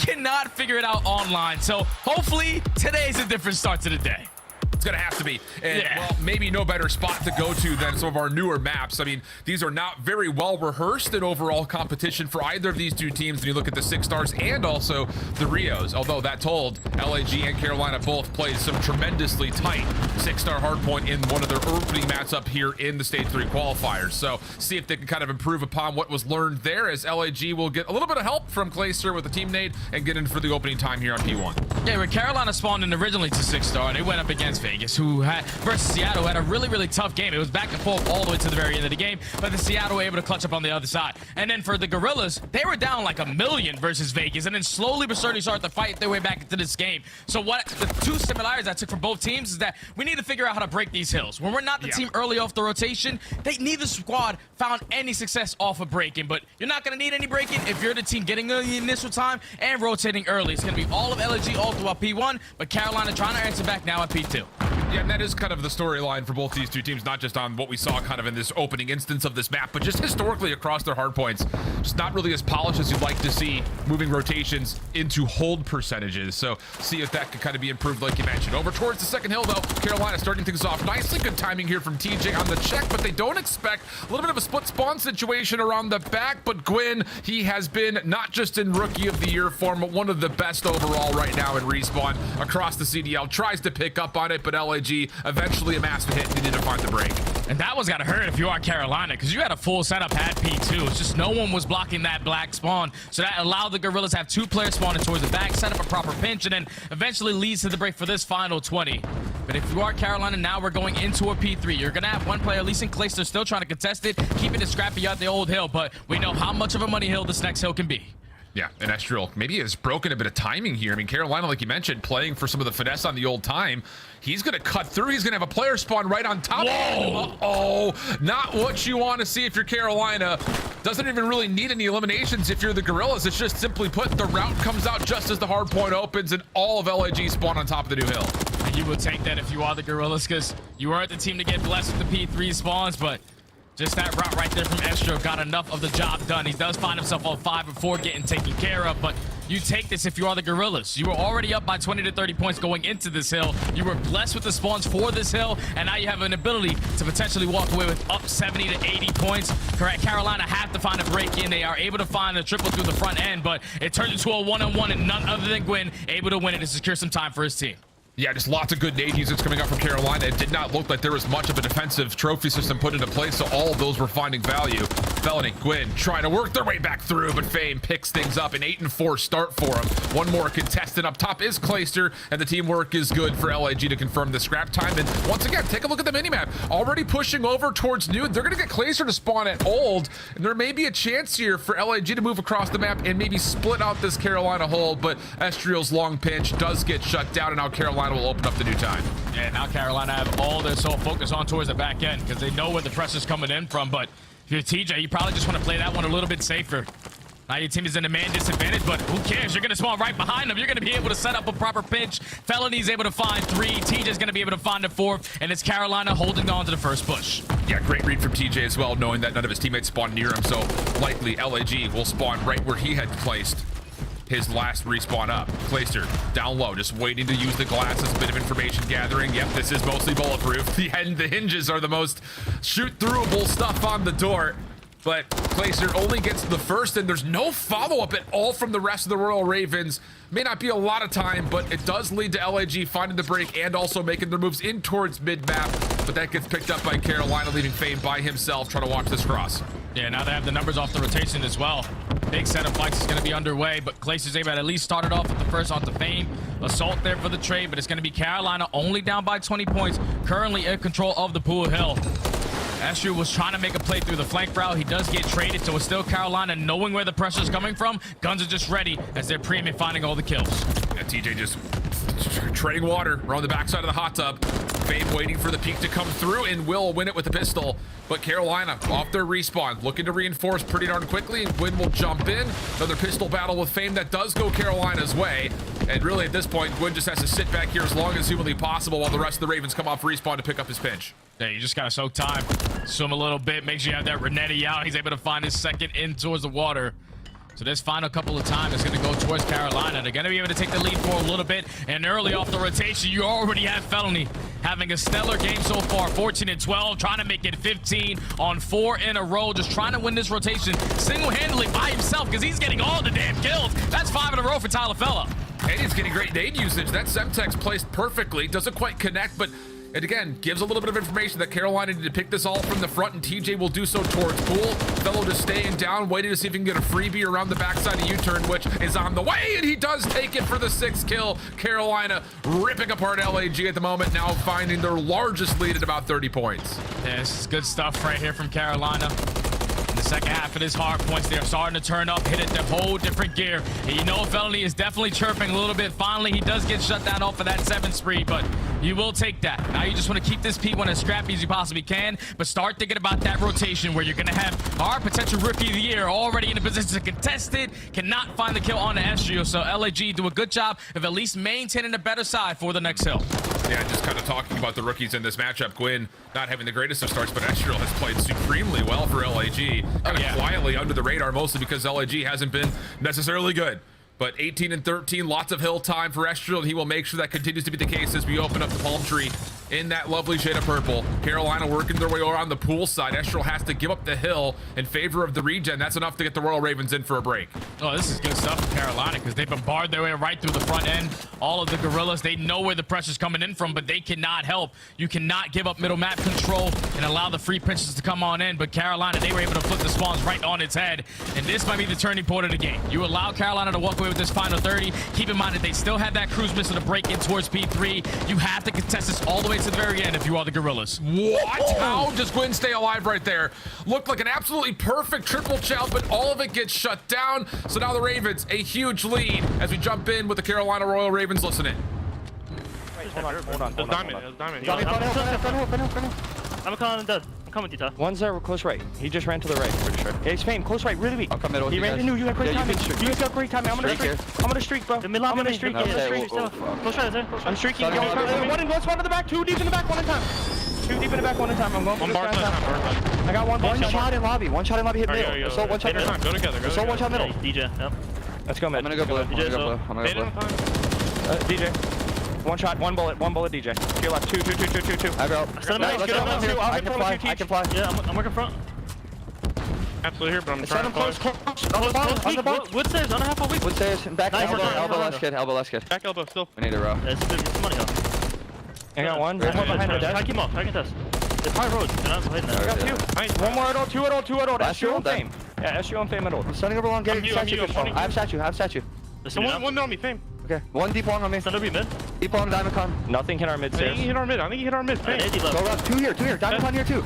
cannot figure it out online. So hopefully today's a different start to the day. It's gonna have to be, and well, maybe no better spot to go to than some of our newer maps. I mean, these are not very well rehearsed in overall competition for either of these two teams when you look at the 6 stars and also the Rios. Although that told, LAG and Carolina both played some tremendously tight 6-star hardpoint in one of their opening matchup here in the Stage 3 qualifiers. So see if they can kind of improve upon what was learned there, as LAG will get a little bit of help from Clayster with the team nade and get in for the opening time here on P1. Yeah, when Carolina spawned in originally to 6-star, they went up against Vegas, who had versus Seattle, had a really tough game. It was back and forth all the way to the very end of the game, but the Seattle were able to clutch up on the other side. And then for the Gorillas, they were down like 1 million versus Vegas, and then slowly but surely started to fight their way back into this game. So what the two similarities I took from both teams is that we need to figure out how to break these hills. When we're not the team early off the rotation, neither squad found any success off of breaking, but you're not going to need any breaking if you're the team getting the initial time and rotating early. It's going to be all of LG all throughout P1, but Carolina trying to answer back now at P2. Yeah, and that is kind of the storyline for both these two teams, not just on what we saw kind of in this opening instance of this map, but just historically across their hardpoints. Just not really as polished as you'd like to see, moving rotations into hold percentages. So see if that could kind of be improved like you mentioned. Over towards the second hill though, Carolina starting things off nicely. Good timing here from TJ on the check, but they don't expect a little bit of a split spawn situation around the back. But Gwyn, he has been not just in Rookie of the Year form, but one of the best overall right now in Respawn across the CDL. Tries to pick up on it, but LAG eventually amassed a hit, needed to find the break. And that was gotta hurt if you are Carolina, because you had a full setup at P2. It's just no one was blocking that black spawn. So that allowed the Gorillas to have 2 players spawning towards the back, set up a proper pinch, and then eventually leads to the break for this final 20. But if you are Carolina, now we're going into a P3. You're gonna have one player, at least in Clayster, still trying to contest it, keeping it scrappy out the old hill, but we know how much of a money hill this next hill can be. Yeah, and Estriel maybe has broken a bit of timing here. I mean, Carolina, like you mentioned, playing for some of the finesse on the old time. He's going to cut through. He's going to have a player spawn right on top. Uh-oh. Not what you want to see if you're Carolina. Doesn't even really need any eliminations if you're the Gorillas. It's just simply put, the route comes out just as the hard point opens, and all of LAG spawn on top of the new hill. And you will take that if you are the Gorillas, because you aren't the team to get blessed with the P3 spawns, but just that route right there from Estro got enough of the job done. He does find himself on 5 and 4 getting taken care of, but you take this if you are the Gorillas. You were already up by 20 to 30 points going into this hill. You were blessed with the spawns for this hill, and now you have an ability to potentially walk away with up 70 to 80 points. Correct, Carolina have to find a break in. They are able to find a triple through the front end, but it turns into a one-on-one, and none other than Gwyn able to win it and secure some time for his team. Yeah, just lots of good nade usage coming up from Carolina. It did not look like there was much of a defensive trophy system put into place, so all of those were finding value. Felony, Gwyn trying to work their way back through, but Fame picks things up. An 8 and 4 start for him. One more contestant up top is Clayster, and the teamwork is good for LAG to confirm the scrap time. And once again, take a look at the minimap. Already pushing over towards Nude. They're going to get Clayster to spawn at old, and there may be a chance here for LAG to move across the map and maybe split out this Carolina hold, but Estriel's long pinch does get shut down, and now Carolina will open up the new time. Yeah, now Carolina have all their sole focus on towards the back end because they know where the pressure's coming in from, but if you're TJ, you probably just want to play that one a little bit safer. Now your team is in a man disadvantage, but who cares? You're going to spawn right behind them. You're going to be able to set up a proper pinch. Felony's able to find 3. TJ's going to be able to find a 4, and it's Carolina holding on to the first push. Yeah, great read from TJ as well, knowing that none of his teammates spawned near him, so likely LAG will spawn right where he had placed his last respawn up. Clayster down low, just waiting to use the glass as a bit of information gathering. Yep, this is mostly bulletproof. The hinges are the most shoot-throughable stuff on the door. But Clayster only gets the first, and there's no follow-up at all from the rest of the Royal Ravens. May not be a lot of time, but it does lead to LAG finding the break and also making their moves in towards mid-map. But that gets picked up by Carolina, leaving Fame by himself, trying to watch this cross. Yeah, now they have the numbers off the rotation as well. Big set of fights is going to be underway, but Clayster's able to at least start it off with the first onto Fame. Assault there for the trade, but it's going to be Carolina only down by 20 points, currently in control of the pool hill. Astro was trying to make a play through the flank route. He does get traded, so it's still Carolina knowing where the pressure is coming from. Guns are just ready as they're premium finding all the kills. Yeah, TJ just treading water. We're on the backside of the hot tub. Fame waiting for the peak to come through and will win it with the pistol. But Carolina off their respawn, looking to reinforce pretty darn quickly, and Gwyn will jump in. Another pistol battle with Fame that does go Carolina's way. And really at this point, Gwyn just has to sit back here as long as humanly possible while the rest of the Ravens come off respawn to pick up his pinch. Yeah, you just gotta soak time. Swim a little bit, make sure you have that Renetti out. He's able to find his second in towards the water. So this final couple of times is going to go towards Carolina. They're going to be able to take the lead for a little bit. And early off the rotation, you already have Felony having a stellar game so far. 14 and 12, trying to make it 15 on 4 in a row. Just trying to win this rotation single-handedly by himself because he's getting all the damn kills. That's 5 in a row for Tyler Fella. And he's getting great nade usage. That Semtex placed perfectly. Doesn't quite connect, but it again gives a little bit of information that Carolina need to pick this all from the front, and TJ will do so towards Pool. Fellow just staying down, waiting to see if he can get a freebie around the backside of U-turn, which is on the way, and he does take it for the 6th kill. Carolina ripping apart LAG at the moment, now finding their largest lead at about 30 points. Yeah, this is good stuff right here from Carolina. The second half of his hard points, they're starting to turn up, hit it the whole different gear. And you know Felony is definitely chirping a little bit. Finally, he does get shut down off of that 7th spree, but you will take that. Now you just want to keep this P1 as scrappy as you possibly can, but start thinking about that rotation where you're going to have our potential rookie of the year already in a position to contest it, cannot find the kill on the Estrio. So LAG do a good job of at least maintaining a better side for the next hill. Yeah, just kind of talking about the rookies in this matchup. Gwyn not having the greatest of starts, but Estriel has played supremely well for LAG. Kind of quietly under the radar, mostly because LAG hasn't been necessarily good. But 18 and 13, lots of hill time for Estriel. He will make sure that continues to be the case as we open up the palm tree in that lovely shade of purple. Carolina working their way around the pool side. Estriel has to give up the hill in favor of the regen. That's enough to get the Royal Ravens in for a break. Oh, this is good stuff for Carolina because they bombard their way right through the front end. All of the Gorillas, they know where the pressure's coming in from, but they cannot help. You cannot give up middle map control and allow the free pinches to come on in. But Carolina, they were able to flip the spawns right on its head. And this might be the turning point of the game. You allow Carolina to walk away with this final 30. Keep in mind that they still have that cruise missile to break in towards P3. You have to contest this all the way to the very end if you are the Gorillas. What? How does Gwyn stay alive right there? Looked like an absolutely perfect triple chow, but all of it gets shut down. So now the Ravens, a huge lead as we jump in with the Carolina Royal Ravens. Listen in. Wait, hold on. There's diamond. I'm calling dead. I'm coming, Tita. One's close right. He just ran to the right, pretty sure. Yeah, he's fame, close right, really weak. I'll come middle with He you ran guys. to new. You got great Yeah, timing. you can You guys got great timing. I'm gonna Streak streak. I'm gonna streak, bro. The middle, I'm gonna streak. yeah, Yeah, streak still. Close right, there. I'm streaking. Sorry, One spot in the back. 2 deep in the back, one at a time. 2 deep in the back, one at a time. I'm going for this guy. I got one shot in lobby. One shot in lobby hit middle. Assault one shot middle. Go together. Assault one shot middle. DJ, yep. Let's go mid. I'm gonna go blue. I'm gonna go blue. DJ. One shot, one bullet, DJ. To your left. Two. I go. Send him Nice, out. good on two. I can fly. I can fly. Yeah, I'm working front. Absolutely here, but I'm Send trying him to close. close. On the bottom. On the bottom. Wood saves on a half a week. Wood stairs. Back Nice, elbow. nice, Elbow nice. left kid. Elbow left kid. Back elbow still. We need a row. It's good. It's money, huh? I got one. One more behind the desk. Tag him off. Tag him test. It's high roads. You're not behind I that. got two. Nice. One more at all. 2 at all. 2 at all. That's Last your roll, own done. fame. Yeah, that's your own fame at all. Stunning over long. Get I'm you, statue. I'm control. you. I have statue. Listen, One on me, fame. Okay. One deep long on me. Send be mid. Deep long diamond con. Nothing hit our mid I think stairs. he hit our mid. I think he hit our mid. Fame. Go around. Two here. Diamond con here too.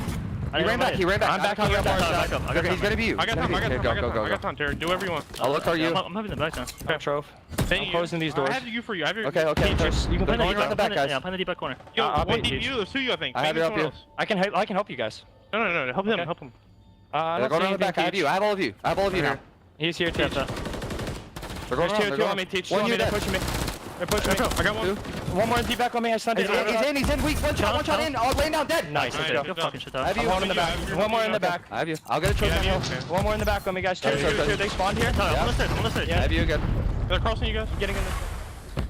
He ran back. I'm back on your bar. Back up. I got Okay, he's gonna be you. I got time. I Go. got time, Terry. Do whatever you want. I'll look for you. I'm having the back now. Trove. Thank I'm you. closing these doors. I have you for you. I have your. Okay. You can They're play going around the back, guys. Yeah, I'm playing the deep back corner. Yo, I'll one bait deep you. you. There's 2 you, I think. I have Fame it and up someone here. else. I can help you guys. No. Help him. Okay. Help him. They're going around the back. I have you. I have all of you. I have all of you now. He's here too. They're going There's around. 2 They're on me. going. Teach. One They're you dead. pushing me. They're pushing me. I got one. One more deep back on me. I stunned He's it. in. Weak. One shot in. I'll lay down dead. Nice. Nice. Let's go. Good fucking shit I out. have you. One in the back. One more in the back. I have you. I'll get a choke Yeah, on you. hill. Okay. One more in the back on me, guys. Two. They spawned here. No, I'm gonna stay. I have you again. They're crossing you guys. Getting in this.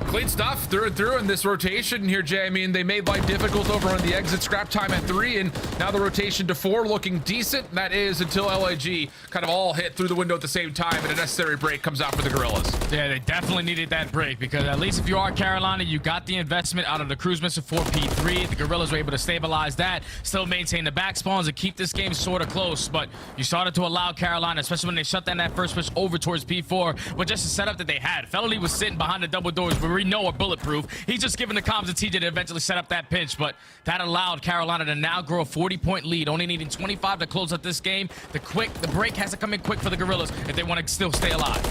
Clean stuff through and through in this rotation here, Jay. I mean, they made life difficult over on the exit. Scrap time at 3, and now the rotation to 4 looking decent. That is until LAG kind of all hit through the window at the same time, and a necessary break comes out for the Gorillas. Yeah, they definitely needed that break because at least if you are Carolina, you got the investment out of the cruise missile for P3. The Gorillas were able to stabilize that, still maintain the back spawns and keep this game sort of close. But you started to allow Carolina, especially when they shut down that first push over towards P4, with just the setup that they had. Felony was sitting behind the double doors where we know are bulletproof. He's just giving the comms to TJ to eventually set up that pinch, but that allowed Carolina to now grow a 40-point lead, only needing 25 to close out this game. The break has to come in quick for the Gorillas if they want to still stay alive.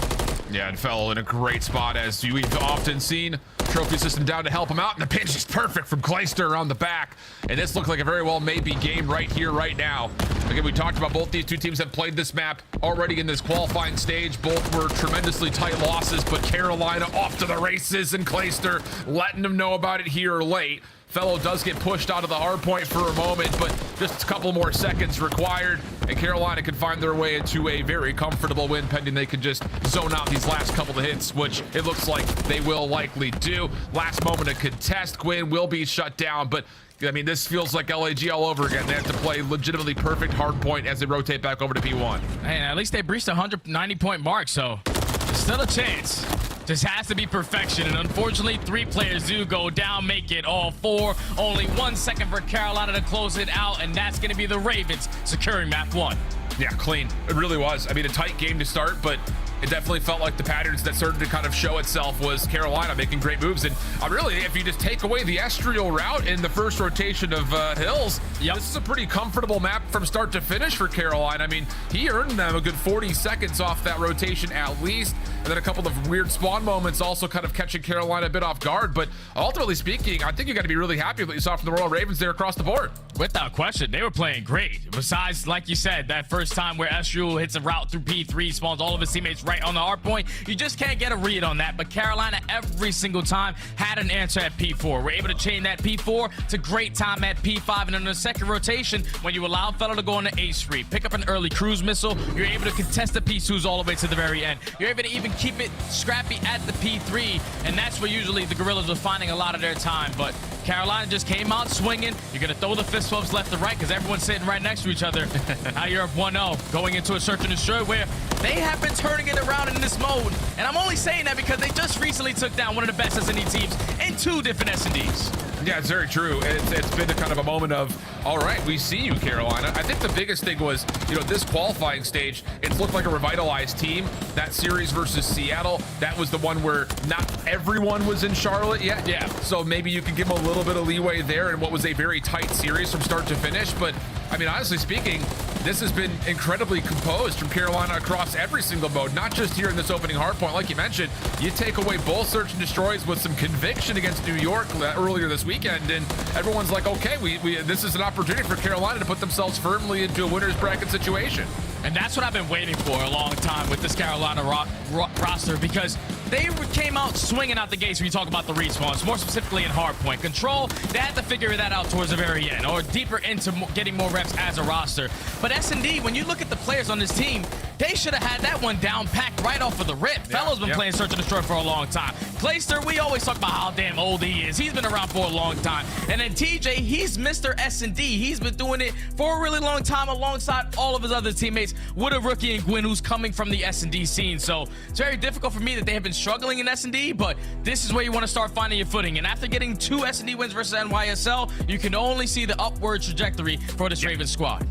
Yeah, and fell in a great spot, as we've often seen. Trophy system down to help him out, and the pinch is perfect from Clayster around the back. And this looked like a very well maybe game right here, right now. Again, we talked about both these two teams have played this map already in this qualifying stage. Both were tremendously tight losses, but Carolina off to the races, and Clayster letting them know about it here late. Fellow does get pushed out of the hard point for a moment, but just a couple more seconds required, and Carolina can find their way into a very comfortable win, pending they can just zone out these last couple of hits, which it looks like they will likely do. Last moment of contest, Gwyn will be shut down, but I mean, this feels like LAG all over again. They have to play legitimately perfect hard point as they rotate back over to P1. And at least they breached the 190-point mark, so there's still a chance. Just has to be perfection, and unfortunately 3 players do go down, make it all 4. Only 1 second for Carolina to close it out, and that's going to be the Ravens securing map 1. Yeah, clean. It really was. I mean, a tight game to start, but it definitely felt like the patterns that started to kind of show itself was Carolina making great moves. And really, if you just take away the estrial route in the first rotation of Hills, this is a pretty comfortable map from start to finish for Carolina. I mean, he earned them a good 40 seconds off that rotation at least. And then a couple of weird spawn moments also kind of catching Carolina a bit off guard. But ultimately speaking, I think you got to be really happy with what you saw from the Royal Ravens there across the board. Without question, they were playing great. Besides, like you said, that first time where Estriel hits a route through P3, spawns all of his teammates right on the hard point. You just can't get a read on that. But Carolina, every single time, had an answer at P4. We're able to chain that P4 to great time at P5. And in the second rotation, when you allow Fellow to go on the H3, pick up an early cruise missile, you're able to contest the P2s all the way to the very end. You're able to even keep it scrappy at the P3. And that's where usually the Gorillas were finding a lot of their time. But Carolina just came out swinging. You're going to throw the fist bumps left and right because everyone's sitting right next to each other. Now you're up 1-0 going into a search and destroy where they have been turning it around in this mode. And I'm only saying that because they just recently took down one of the best S&D teams in 2 different S&Ds. Yeah, it's very true. It's been a kind of a moment of, all right, we see you, Carolina. I think the biggest thing was, this qualifying stage, it looked like a revitalized team. That series versus Seattle, that was the one where not everyone was in Charlotte yet. Yeah. So maybe you can give them a little bit of leeway there in what was a very tight series from start to finish. But, I mean, honestly speaking, this has been incredibly composed from Carolina across every single mode, not just here in this opening hardpoint. Like you mentioned, you take away both search and destroys with some conviction against New York earlier this weekend, and everyone's like, okay, this is an opportunity for Carolina to put themselves firmly into a winner's bracket situation. And that's what I've been waiting for a long time with this Carolina roster, because they came out swinging out the gates when you talk about the respawns, more specifically in hardpoint. Control, they had to figure that out towards the very end, or deeper into getting more reps as a roster. But S&D, when you look at the players on this team, they should have had that one down packed right off of the rip. Yeah, Fellow's been playing Search and Destroy for a long time. Clayster, we always talk about how damn old he is. He's been around for a long time. And then TJ, he's Mr. S&D. He's been doing it for a really long time alongside all of his other teammates with a rookie in Gwyn who's coming from the S&D scene. So it's very difficult for me that they have been struggling in S&D, but this is where you want to start finding your footing. And after getting 2 S&D wins versus NYSL, you can only see the upward trajectory for this Ravens squad.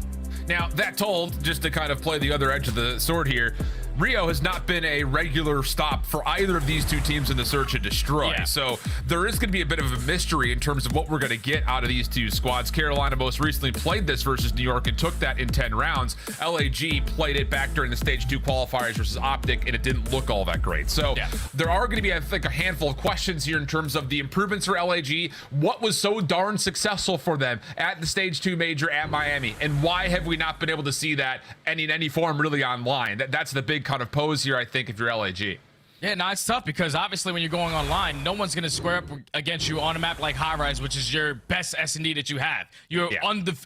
Now, that told, just to kind of play the other edge of the sword here, Rio has not been a regular stop for either of these 2 teams in the search and destroy. Yeah. So there is going to be a bit of a mystery in terms of what we're going to get out of these 2 squads. Carolina most recently played this versus New York and took that in 10 rounds. LAG played it back during the stage 2 qualifiers versus Optic, and it didn't look all that great. So there are going to be, I think, a handful of questions here in terms of the improvements for LAG. What was so darn successful for them at the stage 2 major at Miami, and why have we not been able to see that in any form really online? That's the big kind of pose here, I think, if you're LAG. Yeah, no, it's tough because obviously when you're going online, no one's going to square up against you on a map like High Rise, which is your best S&D that you have. You're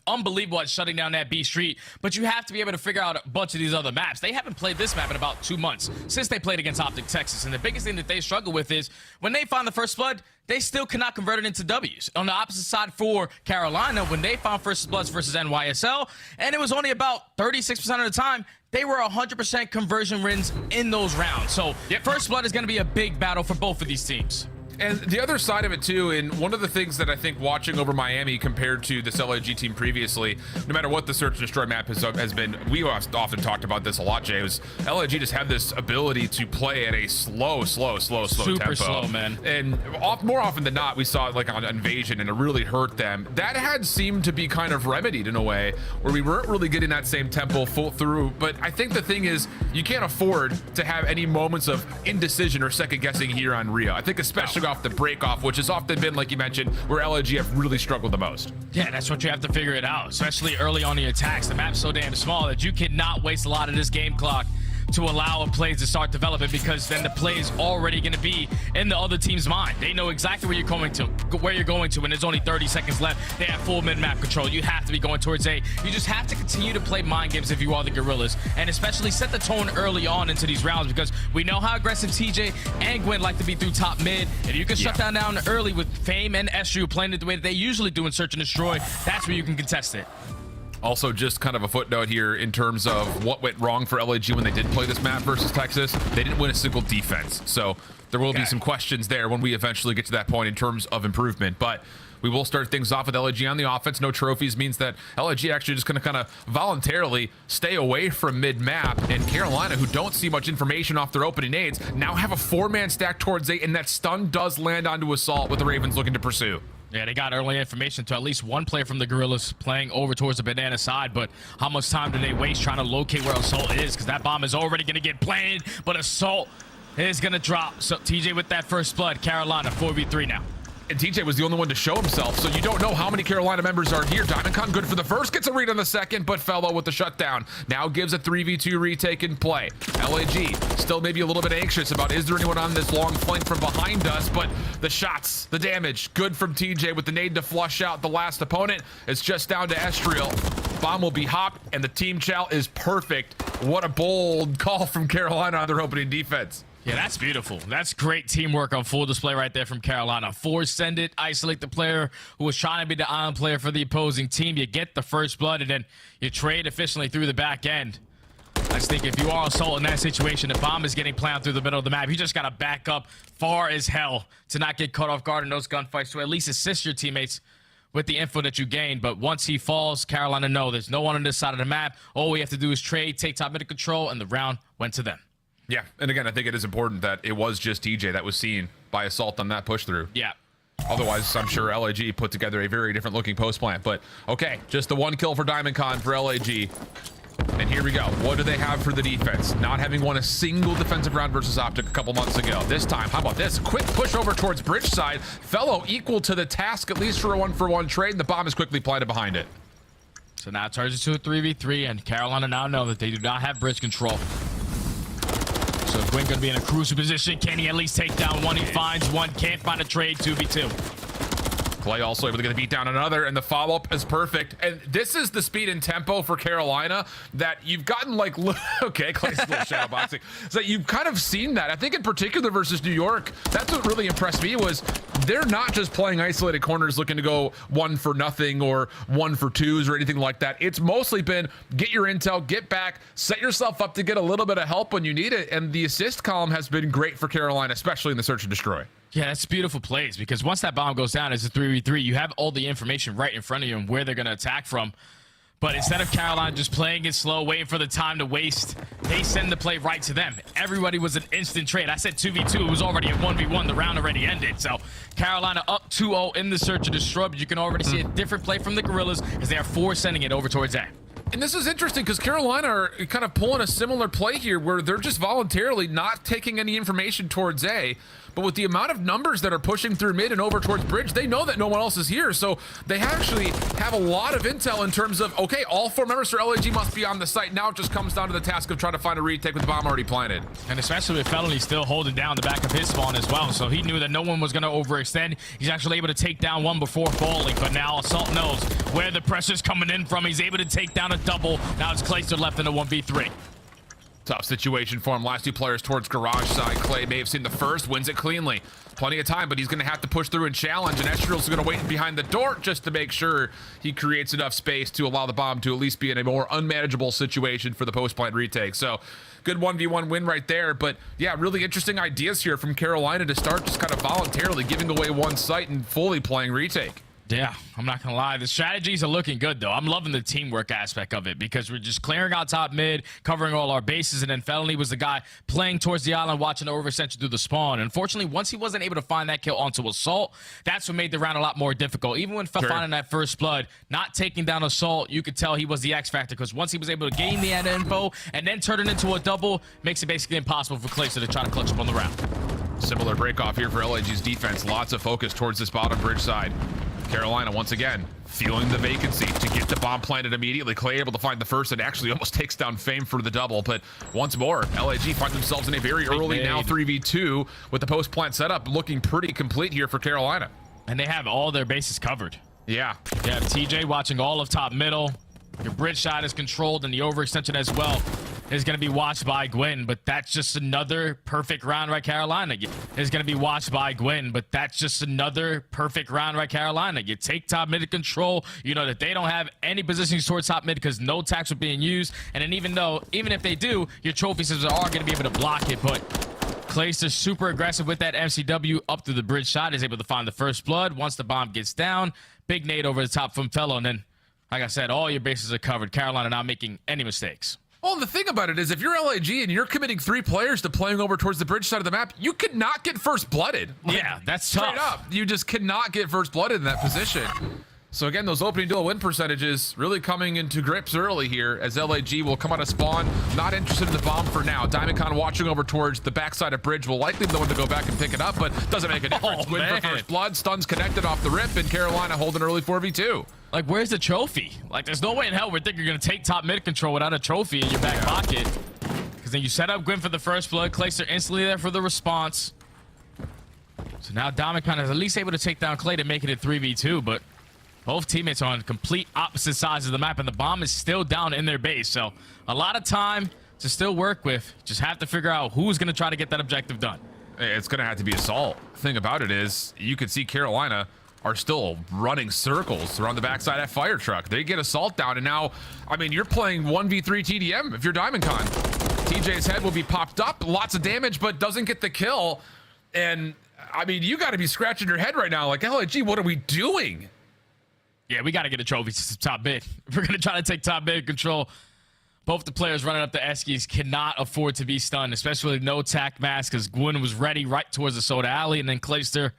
unbelievable at shutting down that B Street, but you have to be able to figure out a bunch of these other maps. They haven't played this map in about 2 months since they played against Optic Texas, and the biggest thing that they struggle with is when they find the first blood, they still cannot convert it into W's. On the opposite side for Carolina, when they found first bloods versus NYSL, and it was only about 36% of the time, they were 100% conversion wins in those rounds. So first blood is going to be a big battle for both of these teams. And the other side of it too, and one of the things that I think watching over Miami compared to this LAG team previously, no matter what the search and destroy map has been, we often talked about this a lot, Jay, was LAG just had this ability to play at a slow Super tempo. slow, man. And more often than not, we saw it like on Invasion, and it really hurt them. That had seemed to be kind of remedied in a way where we weren't really getting that same tempo full through. But I think the thing is, you can't afford to have any moments of indecision or second guessing here on Rio. I think especially off the break off, which has often been, like you mentioned, where LAG have really struggled the most. Yeah, that's what you have to figure it out, especially early on the attacks. The map's so damn small that you cannot waste a lot of this game clock to allow a play to start developing, because then the play is already going to be in the other team's mind. They know exactly where you're going to, and there's only 30 seconds left. They have full mid-map control. You have to be going towards A. You just have to continue to play mind games if you are the Gorillas, and especially set the tone early on into these rounds, because we know how aggressive TJ and Gwen like to be through top mid. If you can shut down early with Fame and SU playing it the way that they usually do in Search and Destroy, that's where you can contest it. Also, just kind of a footnote here in terms of what went wrong for LAG when they did play this map versus Texas. They didn't win a single defense, so there will be some questions there when we eventually get to that point in terms of improvement. But we will start things off with LAG on the offense. No trophies means that LAG actually just going to kind of voluntarily stay away from mid-map. And Carolina, who don't see much information off their opening nades, now have a 4-man stack towards A, and that stun does land onto Assault with the Ravens looking to pursue. Yeah, they got early information to at least one player from the Gorillas playing over towards the banana side, but how much time do they waste trying to locate where Assault is? Because that bomb is already going to get planted, but Assault is going to drop. So TJ with that first blood. Carolina 4v3 now. And TJ was the only one to show himself, so you don't know how many Carolina members are here. DiamondCon good for the first, gets a read on the second, but Fellow with the shutdown now gives a 3v2 retake in play. LAG still maybe a little bit anxious about, is there anyone on this long flank from behind us? But the shots, the damage, good from TJ with the nade to flush out the last opponent. It's just down to Estriel. Bomb will be hopped, and the team chow is perfect. What a bold call from Carolina on their opening defense. Yeah, that's beautiful. That's great teamwork on full display right there from Carolina. Force send it, isolate the player who was trying to be the island player for the opposing team. You get the first blood, and then you trade efficiently through the back end. I just think if you are Assault in that situation, the bomb is getting planted through the middle of the map. You just got to back up far as hell to not get caught off guard in those gunfights, to at least assist your teammates with the info that you gain. But once he falls, Carolina know there's no one on this side of the map. All we have to do is trade, take top mid control, and the round went to them. Yeah, and again, I think it is important that it was just TJ that was seen by Assault on that push through. Yeah. Otherwise, I'm sure LAG put together a very different looking post plant. But okay, just the one kill for DiamondCon for LAG. And here we go. What do they have for the defense? Not having won a single defensive round versus Optic a couple months ago. This time, how about this? Quick push over towards bridge side. Fellow equal to the task, at least for a 1-for-1 trade. And the bomb is quickly planted behind it. So now it turns into a 3v3, and Carolina now know that they do not have bridge control. So Gwen going to be in a crucial position. Can he at least take down one? He finds one. Can't find a trade. 2v2. Clay also able to get a beat down another, and the follow-up is perfect. And this is the speed and tempo for Carolina that you've gotten like, okay, Clay's a little shadow boxing. So you've kind of seen that. I think in particular versus New York, that's what really impressed me was they're not just playing isolated corners looking to go 1-for-nothing or 1-for-2s or anything like that. It's mostly been get your intel, get back, set yourself up to get a little bit of help when you need it. And the assist column has been great for Carolina, especially in the search and destroy. Yeah, that's beautiful plays, because once that bomb goes down, it's a 3v3. You have all the information right in front of you and where they're going to attack from. But instead of Carolina just playing it slow, waiting for the time to waste, they send the play right to them. Everybody was an instant trade. I said 2v2. It was already a 1v1. The round already ended. So Carolina up 2-0 in the search and destroy, but you can already see a different play from the Gorillas as they are force sending it over towards A. And this is interesting because Carolina are kind of pulling a similar play here where they're just voluntarily not taking any information towards A. But with the amount of numbers that are pushing through mid and over towards bridge, they know that no one else is here. So they actually have a lot of intel in terms of, okay, all 4 members for LAG must be on the site. Now it just comes down to the task of trying to find a retake with the bomb already planted. And especially with Felony still holding down the back of his spawn as well. So he knew that no one was going to overextend. He's actually able to take down one before falling. But now Assault knows where the pressure's coming in from. He's able to take down a double. Now it's Clayster left in a 1v3. Tough situation for him. Last 2 players towards garage side. Clay may have seen the first, wins it cleanly. Plenty of time, but he's going to have to push through and challenge, and Estriel's going to wait behind the door just to make sure he creates enough space to allow the bomb to at least be in a more unmanageable situation for the post-plant retake. So good 1v1 win right there, but yeah, really interesting ideas here from Carolina to start just kind of voluntarily giving away one site and fully playing retake. Yeah, I'm not gonna lie. The strategies are looking good, though. I'm loving the teamwork aspect of it because we're just clearing out top mid, covering all our bases, and then Felony was the guy playing towards the island, watching the overextension through the spawn. Unfortunately, once he wasn't able to find that kill onto Assault, that's what made the round a lot more difficult. Even when finding that first blood, not taking down Assault, you could tell he was the X factor because once he was able to gain the end info and then turn it into a double, makes it basically impossible for Clayster to try to clutch up on the round. Similar break off here for LAG's defense. Lots of focus towards this bottom bridge side. Carolina once again feeling the vacancy to get the bomb planted immediately. Clay able to find the first and actually almost takes down Fame for the double. But once more, LAG find themselves in a very early now 3v2 with the post plant setup looking pretty complete here for Carolina. And they have all their bases covered. Yeah. You have TJ watching all of top middle. Your bridge shot is controlled, and the overextension as well is going to be watched by Gwyn, but that's just another perfect round by Carolina. Is going to be watched by Gwyn, but that's just another perfect round by Carolina. You take top mid control. You know that they don't have any positions towards top mid because no attacks are being used. And then even if they do, your trophy systems are going to be able to block it. But Clayster's super aggressive with that MCW up through the bridge shot. Is able to find the first blood. Once the bomb gets down, big nade over the top from Fellow, and then, like I said, all your bases are covered. Carolina not making any mistakes. Well, the thing about it is if you're LAG and you're committing 3 players to playing over towards the bridge side of the map, you could not get first blooded. Yeah, that's straight tough. up. You just cannot get first blooded in that position. So again, those opening duel win percentages really coming into grips early here as LAG will come out of spawn. Not interested in the bomb for now. Diamondcon watching over towards the backside of bridge will likely be the one to go back and pick it up, but doesn't make a difference. Win for first blood. Stuns connected off the rip, and Carolina holding early 4v2. Like, where's the trophy? Like, there's no way in hell we're thinking you're going to take top mid control without a trophy in your back pocket. Because then you set up Gwyn for the first blood. Clayster instantly there for the response. So now Diamondcon is at least able to take down Clay to make it a 3v2, but both teammates are on complete opposite sides of the map, and the bomb is still down in their base. So a lot of time to still work with. Just have to figure out who's going to try to get that objective done. It's going to have to be Assault. Thing about it is, you can see Carolina are still running circles around the backside of Fire Truck. They get Assault down, and now, I mean, you're playing 1v3 TDM if you're Diamondcon. TJ's head will be popped up, lots of damage, but doesn't get the kill. And, I mean, you got to be scratching your head right now, like, LAG, what are we doing? Yeah, we got to get a trophy to top mid. We're going to try to take top mid control. Both the players running up the Eskies cannot afford to be stunned, especially with no tac mask, because Gwyn was ready right towards the Soda Alley, and then Clayster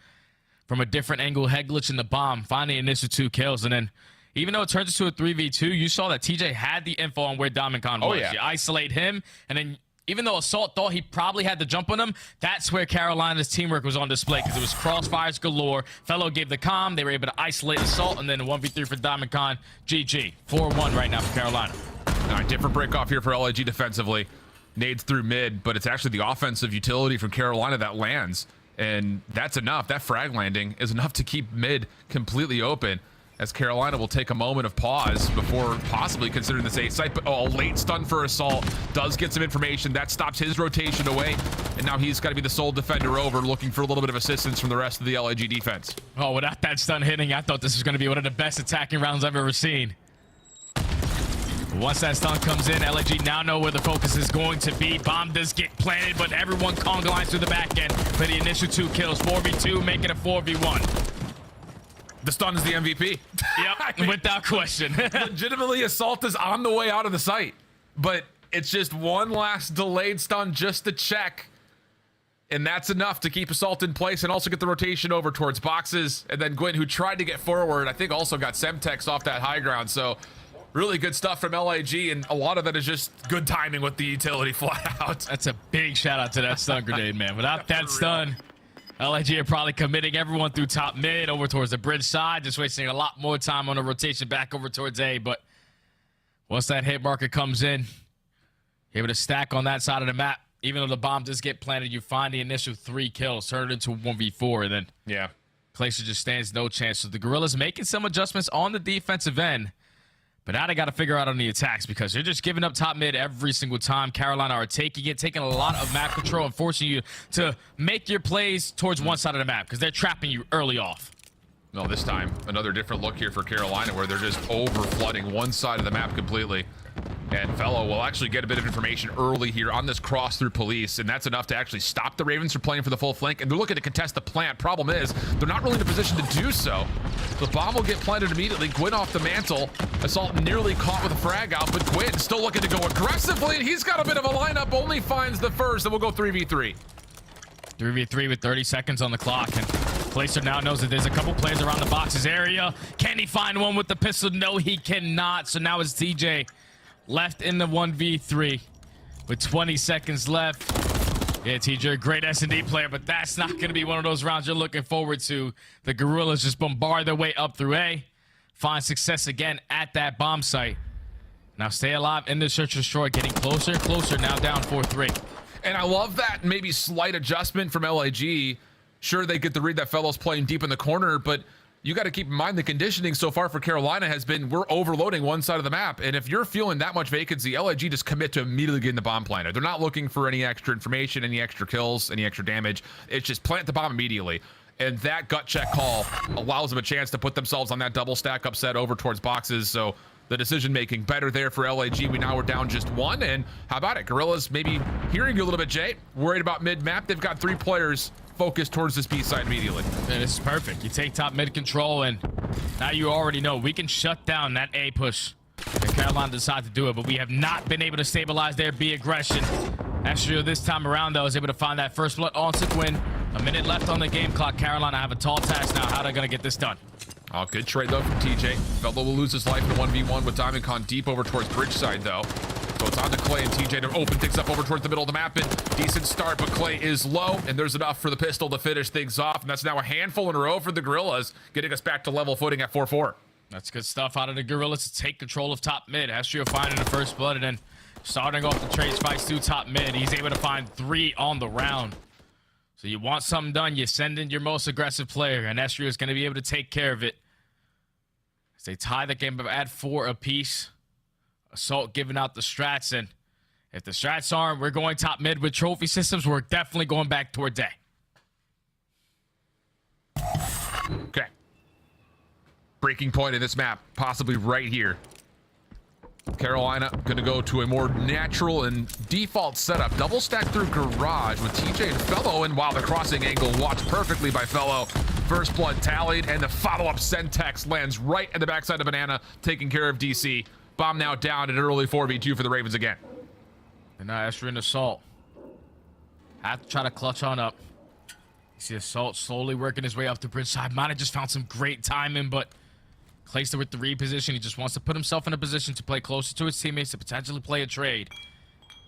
from a different angle, head glitching the bomb, finding the initial 2 kills. And then, even though it turns into a 3v2, you saw that TJ had the info on where Diamondcon was. Yeah. You isolate him, and then even though Assault thought he probably had the jump on him, that's where Carolina's teamwork was on display, because it was crossfires galore. Fellow gave the comm. They were able to isolate Assault, and then 1v3 for Diamondcon. GG. 4-1 right now for Carolina. All right, different break off here for LAG defensively. Nades through mid, but it's actually the offensive utility from Carolina that lands. And that's enough. That frag landing is enough to keep mid completely open, as Carolina will take a moment of pause before possibly considering this A site. But a late stun for Assault does get some information. That stops his rotation away. And now he's got to be the sole defender over, looking for a little bit of assistance from the rest of the LAG defense. Oh, without that stun hitting, I thought this was going to be one of the best attacking rounds I've ever seen. Once that stun comes in, LAG now know where the focus is going to be. Bomb does get planted, but everyone conga lines through the back end for the initial 2 kills. 4v2, make it a 4v1. The stun is the MVP. Yep, I mean, without question. legitimately, Assault is on the way out of the site, but it's just one last delayed stun just to check. And that's enough to keep Assault in place and also get the rotation over towards boxes. And then Gwyn, who tried to get forward, I think also got Semtex off that high ground. So really good stuff from LAG, and a lot of that is just good timing with the utility flat out. That's a big shout out to that stun grenade, man. Without that stun, LAG are probably committing everyone through top mid over towards the bridge side, just wasting a lot more time on a rotation back over towards A. But once that hit marker comes in, able to stack on that side of the map. Even though the bomb does get planted, you find the initial 3 kills, turn it into 1v4, and then Yeah. Clayster just stands no chance. So the Gorillas making some adjustments on the defensive end. But now they got to figure out on the attacks, because they're just giving up top mid every single time. Carolina are taking a lot of map control and forcing you to make your plays towards one side of the map, because they're trapping you early off. Well, this time, another different look here for Carolina, where they're just over-flooding one side of the map completely. And Fellow will actually get a bit of information early here on this cross through police, and that's enough to actually stop the Ravens from playing for the full flank. And they're looking to contest the plant. Problem is, they're not really in a position to do so. The bomb will get planted immediately. Gwyn off the mantle. Assault nearly caught with a frag out, but Gwyn still looking to go aggressively, and he's got a bit of a lineup. Only finds the first, and we'll go 3v3. 3v3 with 30 seconds on the clock, and Clayster now knows that there's a couple players around the boxes area. Can he find one with the pistol? No, he cannot. So now it's TJ left in the 1v3 with 20 seconds left. Yeah, TJ, a great S&D player, but that's not going to be one of those rounds you're looking forward to. The Gorillas just bombard their way up through A. find success again at that bomb site. Now stay alive in the search and destroy, getting closer and closer, now down 4-3. And I love that maybe slight adjustment from LIG. Sure, they get the read that Fellow's playing deep in the corner, but you got to keep in mind the conditioning so far for Carolina has been we're overloading one side of the map. And if you're feeling that much vacancy, LIG just commit to immediately getting the bomb planted. They're not looking for any extra information, any extra kills, any extra damage. It's just plant the bomb immediately. And that gut check call allows them a chance to put themselves on that double stack upset over towards boxes. So the decision making better there for LIG. We now are down just 1. And how about it? Gorillas maybe hearing you a little bit, Jay. Worried about mid map. They've got 3 players focused towards this B side immediately. And this is perfect. You take top mid control, and now you already know we can shut down that A push. And Carolina decide to do it, but we have not been able to stabilize their B aggression. Astrio this time around, though, is able to find that first blood on Sequin. A minute left on the game clock. Carolina have a tall task now. How are they going to get this done? Oh, good trade, though, from TJ. Fellow will lose his life in a 1v1 with Diamondcon deep over towards bridge side, though. So it's on to Clay and TJ to open things up over towards the middle of the map. And decent start, but Clay is low, and there's enough for the pistol to finish things off. And that's now a handful in a row for the Gorillas, getting us back to level footing at 4-4. That's good stuff out of the Gorillas to take control of top mid. Astrio finding the first blood, and then starting off the trade spikes to top mid. He's able to find 3 on the round. So you want something done, you send in your most aggressive player, and Astrio is going to be able to take care of it. As they tie the game, but add 4 apiece. Assault giving out the strats, and if the strats aren't, we're going top mid with trophy systems. We're definitely going back towards A. Okay. Breaking point in this map, possibly right here. Carolina going to go to a more natural and default setup. Double stack through garage with TJ and Fellow, and while the crossing angle watched perfectly by Fellow. First blood tallied, and the follow-up Sentex lands right at the backside of Banana, taking care of DC. Bomb now down at an early 4v2 for the Ravens again. And now Astro and Assault have to try to clutch on up. You see Assault slowly working his way up the bridge side. Might have just found some great timing, but Clay's there with the reposition. He just wants to put himself in a position to play closer to his teammates to potentially play a trade.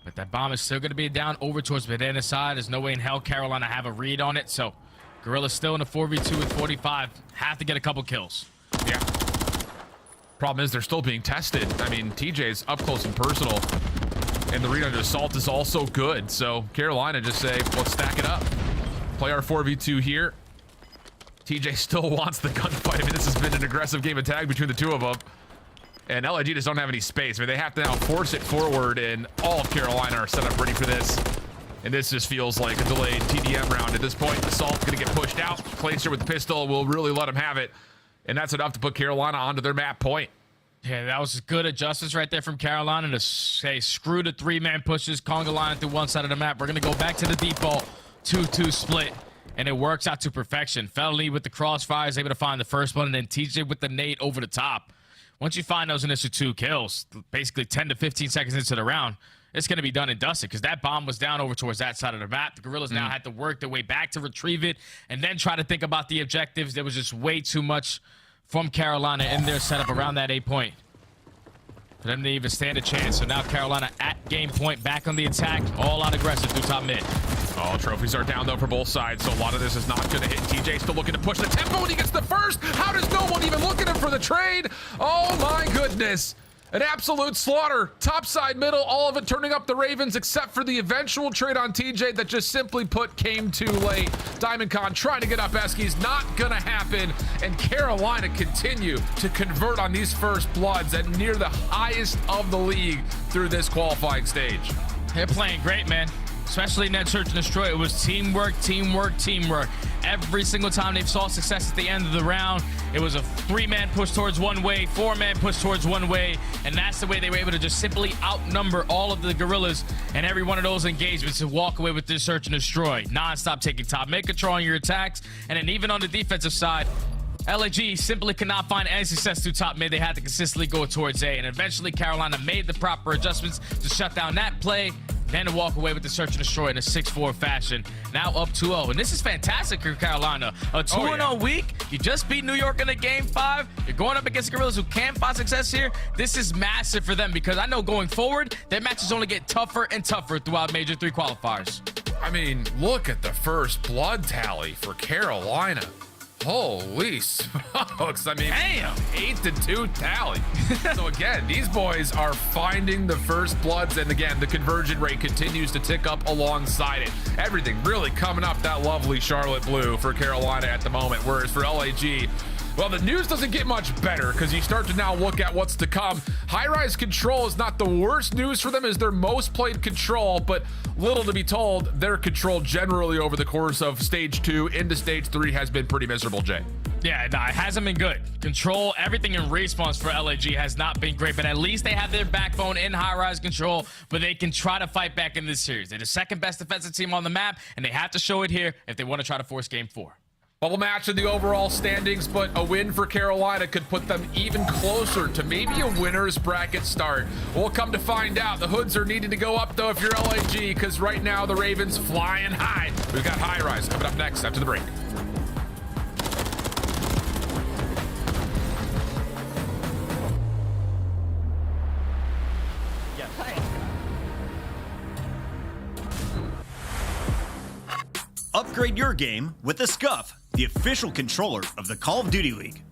But that bomb is still going to be down over towards Banana side. There's no way in hell Carolina have a read on it. So Gorilla's still in a 4v2 with 45. Have to get a couple kills. Yeah. Problem is they're still being tested. I mean, TJ's up close and personal, and the read on Assault is also good. So Carolina just say, let's stack it up. Play our 4v2 here. TJ still wants the gunfight. I mean, this has been an aggressive game of tag between the two of them. And LIG just don't have any space. I mean, they have to now force it forward, and all of Carolina are set up ready for this. And this just feels like a delayed TDM round at this point. Assault's going to get pushed out. Placer with the pistol will really let him have it. And that's enough to put Carolina onto their map point. Yeah, that was good adjustments right there from Carolina to say, screw the 3-man pushes, conga line through one side of the map. We're going to go back to the default 2-2 split. And it works out to perfection. Felony with the crossfire is able to find the first one, and then TJ with the nade over the top. Once you find those initial 2 kills, basically 10 to 15 seconds into the round, it's going to be done and dusted because that bomb was down over towards that side of the map. The Gorillas now had to work their way back to retrieve it and then try to think about the objectives. There was just way too much from Carolina in their setup around that 8 point for them to even stand a chance. So now Carolina at game point, back on the attack, all out aggressive through top mid. Oh, trophies are down, though, for both sides, so a lot of this is not going to hit. TJ still looking to push the tempo, and he gets the first. How does no one even look at him for the trade? Oh, my goodness. An absolute slaughter. Top side, middle, all of it turning up the Ravens, except for the eventual trade on TJ that just simply put came too late. Diamondcon trying to get up Eskies, not going to happen. And Carolina continue to convert on these first bloods at near the highest of the league through this qualifying stage. They're playing great, man. Especially in that search and destroy. It was teamwork, teamwork, teamwork. Every single time they saw success at the end of the round, it was a 3-man push towards one way, 4-man push towards one way, and that's the way they were able to just simply outnumber all of the Gorillas and every one of those engagements to walk away with this search and destroy. Non-stop taking top mid control on your attacks, and then even on the defensive side, LAG simply could not find any success through top mid. They had to consistently go towards A, and eventually Carolina made the proper adjustments to shut down that play, then to walk away with the search and destroy in a 6-4 fashion. Now up 2-0, and this is fantastic for Carolina. A 2-0 week. You just beat New York in a game 5. You're going up against Gorillas who can find success here. This is massive for them because I know going forward, their matches only get tougher and tougher throughout Major 3 qualifiers. I mean, look at the first blood tally for Carolina. Holy smokes. I mean, Damn. 8-2 tally. So again, these boys are finding the first bloods. And again, the conversion rate continues to tick up alongside it. Everything really coming up that lovely Charlotte blue for Carolina at the moment. Whereas for LAG, well, the news doesn't get much better because you start to now look at what's to come. High-rise control is not the worst news for them as their most played control, but little to be told, their control generally over the course of stage 2 into stage 3 has been pretty miserable, Jay. Yeah, no, it hasn't been good. Control, everything in response for LAG has not been great, but at least they have their backbone in high-rise control, but they can try to fight back in this series. They're the second best defensive team on the map, and they have to show it here if they want to try to force game 4. Bubble match in the overall standings, but a win for Carolina could put them even closer to maybe a winner's bracket start. We'll come to find out. The hoods are needing to go up, though, if you're LAG, because right now the Ravens flying high. We've got High Rise coming up next after the break. Upgrade your game with the Scuff, the official controller of the Call of Duty League.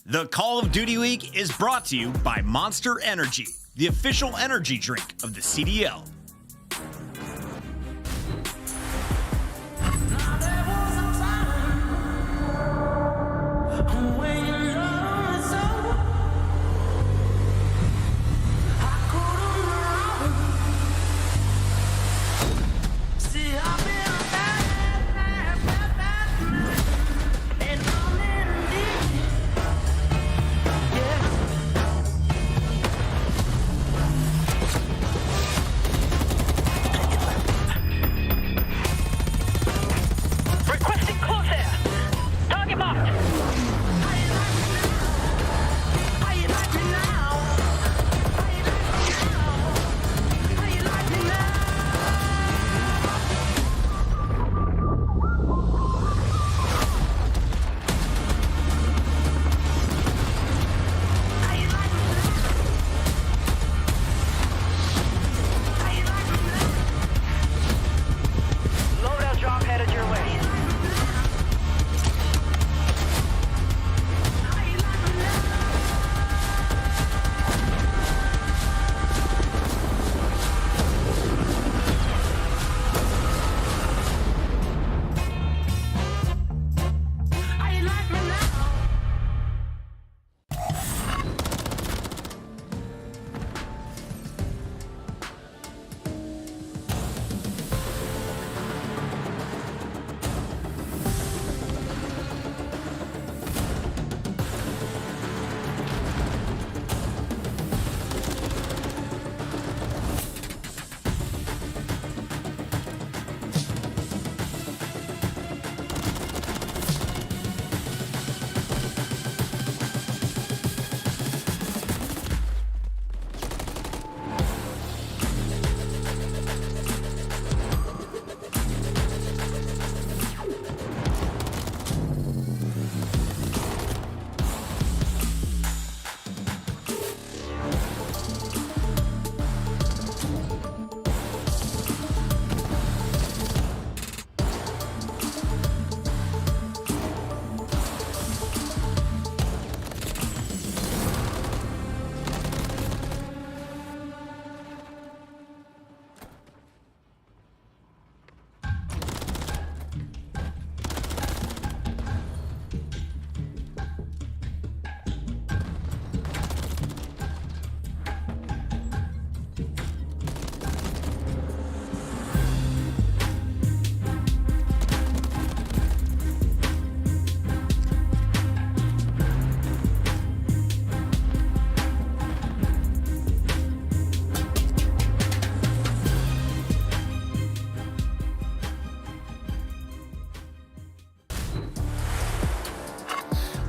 The Call of Duty League is brought to you by Monster Energy, the official energy drink of the CDL.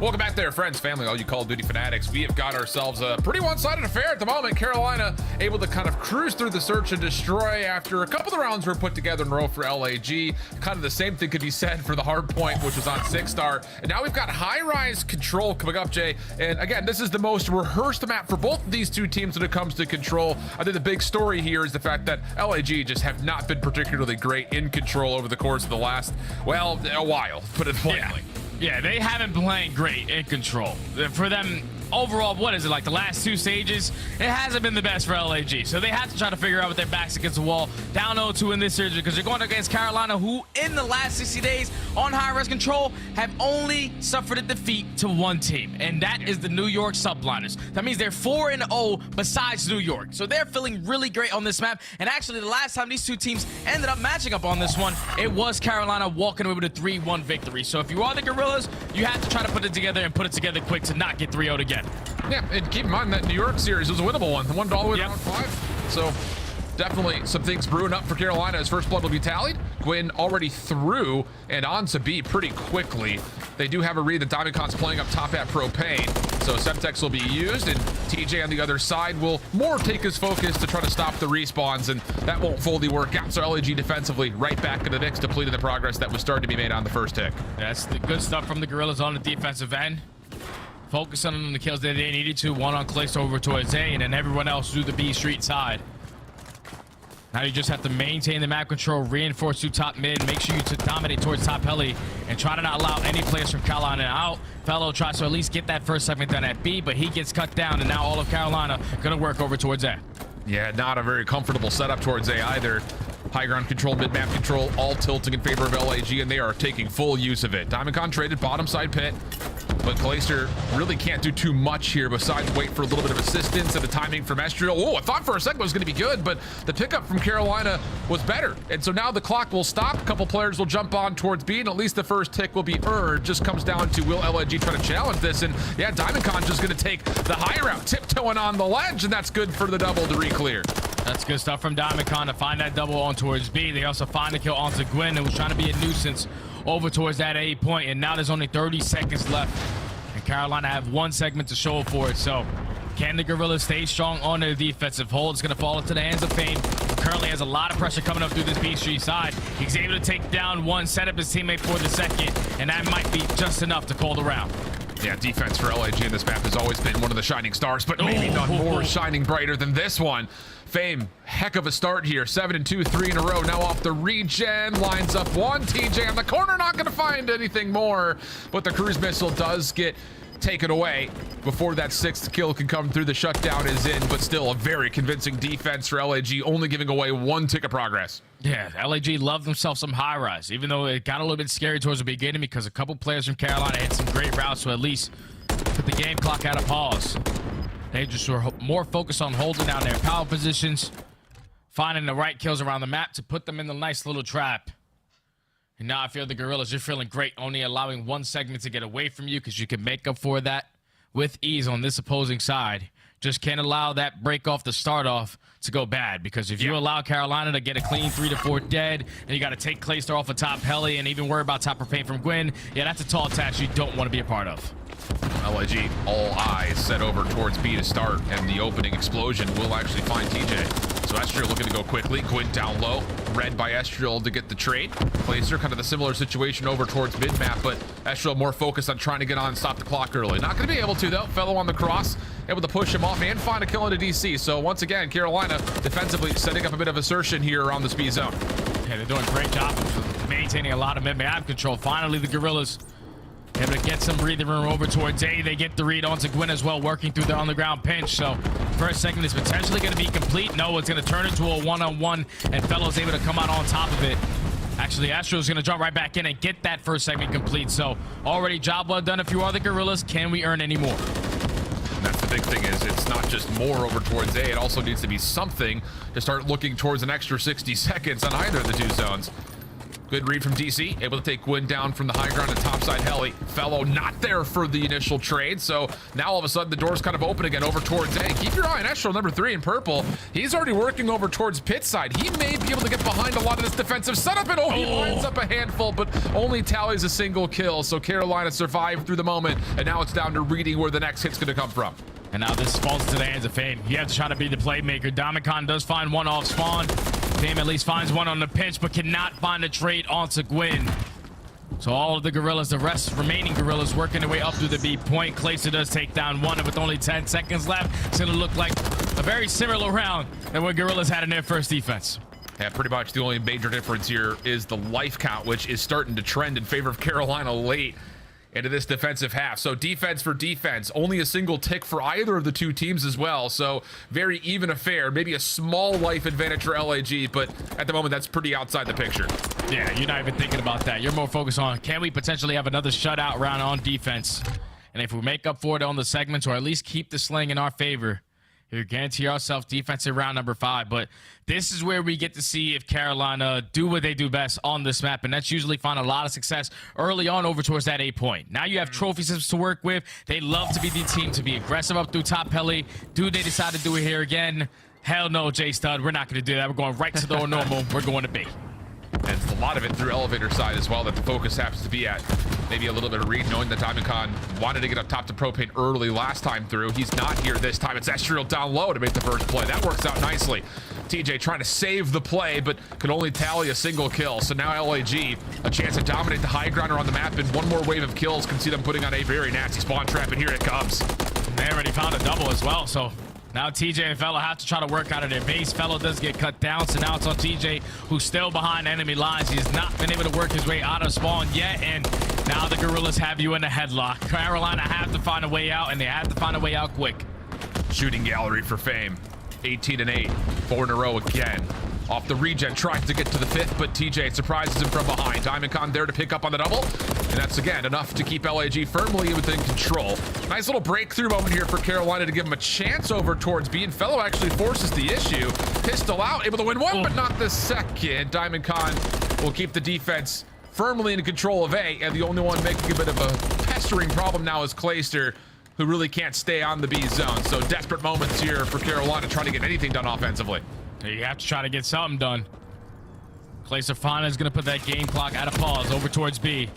Welcome back there, friends, family, all you Call of Duty fanatics. We have got ourselves a pretty one-sided affair at the moment. Carolina able to kind of cruise through the search and destroy after a couple of rounds were put together in a row for LAG. Kind of the same thing could be said for the hard point, which was on 6-star. And now we've got high-rise control coming up, Jay. And again, this is the most rehearsed map for both of these two teams when it comes to control. I think the big story here is the fact that LAG just have not been particularly great in control over the course of the last, well, a while, put it plainly. Yeah. Yeah, they haven't been playing great in control. For them, overall, what is it, like the last 2 stages? It hasn't been the best for LAG. So they have to try to figure out with their backs against the wall. Down 0-2 in this series because you're going against Carolina, who in the last 60 days on high-res control have only suffered a defeat to 1 team. And that is the New York Subliners. That means they're 4-0 besides New York. So they're feeling really great on this map. And actually, the last time these 2 teams ended up matching up on this one, it was Carolina walking away with a 3-1 victory. So if you are the Gorillas, you have to try to put it together and put it together quick to not get 3-0 again. Yeah, and keep in mind that New York series was a winnable one. The one all the way to round 5. So definitely some things brewing up for Carolina as first blood will be tallied. Gwyn already through and on to B pretty quickly. They do have a read that Diamondcon's playing up top at Propane. So Semtex will be used, and TJ on the other side will more take his focus to try to stop the respawns, and that won't fully work out. So LAG defensively right back in the mix, depleting the progress that was starting to be made on the first tick. That's the good stuff from the Gorillas on the defensive end. Focusing on the kills that they needed to. One on Clayster over towards A, and then everyone else through the B Street side. Now you just have to maintain the map control, reinforce through top mid, make sure you dominate towards top heli, and try to not allow any players from Carolina out. Fellow tries to at least get that first segment done at B, but he gets cut down, and now all of Carolina gonna work over towards A. Yeah, not a very comfortable setup towards A either. High ground control, mid-map control, all tilting in favor of LAG, and they are taking full use of it. Diamondcon traded bottom side pit, but Clayster really can't do too much here besides wait for a little bit of assistance and the timing from Estriel. Oh, I thought for a second it was going to be good, but the pickup from Carolina was better. And so now the clock will stop. A couple players will jump on towards B, and at least the first tick will be earned. Just comes down to will LAG try to challenge this, and yeah, Diamondcon's just going to take the high route, tiptoeing on the ledge, and that's good for the double to re-clear. That's good stuff from Diamondcon to find that double on towards B. They also find a kill onto Gwyn, who was trying to be a nuisance over towards that A point, and now there's only 30 seconds left. And Carolina have 1 segment to show for it, so can the Gorillas stay strong on their defensive hold? It's going to fall into the hands of Fame, who currently has a lot of pressure coming up through this B Street side. He's able to take down 1, set up his teammate for the second, and that might be just enough to call the round. Yeah, defense for LAG in this map has always been one of the shining stars, but maybe not more shining brighter than this one. Fame, heck of a start here. 7-2, 3 in a row. Now off the regen, lines up 1. TJ on the corner, not going to find anything more, but the cruise missile does get taken away before that 6th kill can come through. The shutdown is in, but still a very convincing defense for LAG, only giving away 1 tick of progress. Yeah, LAG loved themselves some high rise, even though it got a little bit scary towards the beginning because a couple players from Carolina had some great routes to at least put the game clock at a pause. They just were more focused on holding down their power positions, finding the right kills around the map to put them in the nice little trap. And now I feel the Gorillas, you're feeling great, only allowing 1 segment to get away from you because you can make up for that with ease on this opposing side. Just can't allow that break off the start off to go bad, because if you allow Carolina to get a clean 3 to 4 dead, and you got to take Clayster off a top heli and even worry about top propane from Gwyn, yeah, that's a tall task you don't want to be a part of. LAG, all eyes set over towards B to start, and the opening explosion will actually find TJ. So Estriel looking to go quickly. Gwyn down low, read by Estriel to get the trade. Clayster, kind of the similar situation over towards mid-map, but Estriel more focused on trying to get on and stop the clock early. Not going to be able to, though. Fellow on the cross, able to push him off and find a kill into DC. So once again, Carolina defensively setting up a bit of assertion here around the speed zone. Yeah, they're doing a great job of maintaining a lot of mid-map control. Finally, the Gorillas able to get some breathing room over towards A. They get the read onto Gwyn as well, working through the on-the-ground pinch. So first segment is potentially going to be complete. No, it's going to turn into a one-on-one, and Fellow's able to come out on top of it. Actually, Astro's going to jump right back in and get that first segment complete. So already job well done. If you are the Gorillas, can we earn any more? And that's the big thing, is it's not just more over towards A. It also needs to be something to start looking towards an extra 60 seconds on either of the 2 zones. Good read from DC, able to take Gwyn down from the high ground and topside heli. Fellow not there for the initial trade, so now all of a sudden the door's kind of open again over towards A. Keep your eye on Estrel, number 3 in purple. He's already working over towards pit side. He may be able to get behind a lot of this defensive setup, and he lines up a handful, but only tallies a single kill. So Carolina survived through the moment, and now it's down to reading where the next hit's gonna come from. And now this falls into the hands of Fame. You have to try to be the playmaker. Diamondcon does find 1 off spawn. Fame at least finds 1 on the pinch, but cannot find a trade onto Gwyn. So all of the Gorillas, the remaining Gorillas, working their way up through the B point. Clayster does take down 1, and with only 10 seconds left, it's going to look like a very similar round than what Gorillas had in their first defense. Yeah, pretty much the only major difference here is the life count, which is starting to trend in favor of Carolina late. into this defensive half. So defense for defense, only a single tick for either of the two teams as well. So very even affair, maybe a small life advantage for LAG, but at the moment that's pretty outside the picture. Yeah, you're not even thinking about that. You're more focused on, can we potentially have another shutout round on defense? And if we make up for it on the segments, or at least keep the sling in our favor, you guarantee ourselves defensive round number 5. But this is where we get to see if Carolina do what they do best on this map, and that's usually find a lot of success early on over towards that A point. Now you have trophy systems to work with. They love to be the team to be aggressive up through top heli. Do they decide to do it here again? Hell no, J-Stud. We're not going to do that. We're going right to the normal. We're going to B. And it's a lot of it through elevator side as well that the focus happens to be at. Maybe a little bit of read, knowing that Diamondcon wanted to get up top to Propane early last time through. He's not here this time. It's Estriel down low to make the first play. That works out nicely. TJ trying to save the play, but could only tally a single kill. So now LAG, a chance to dominate the high grounder on the map, and one more wave of kills can see them putting on a very nasty spawn trap, and here it comes. They already found a double as well, so now TJ and Fellow have to try to work out of their base. Fellow does get cut down, so now it's on TJ, who's still behind enemy lines. He's not been able to work his way out of spawn yet, and now the Gorillas have you in a headlock. Carolina have to find a way out, and they have to find a way out quick. Shooting gallery for fame. 18-8, 4 in a row again. Off the regen, tries to get to the 5th, but TJ surprises him from behind. Diamondcon there to pick up on the double, and that's again enough to keep LAG firmly within control. Nice little breakthrough moment here for Carolina to give him a chance over towards B, and Fellow actually forces the issue. Pistol out, able to win one, but not the second. Diamondcon will keep the defense firmly in control of A, and the only one making a bit of a pestering problem now is Clayster, who really can't stay on the B zone. So desperate moments here for Carolina trying to get anything done offensively. You have to try to get something done. Clay Safana is going to put that game clock at a pause over towards B.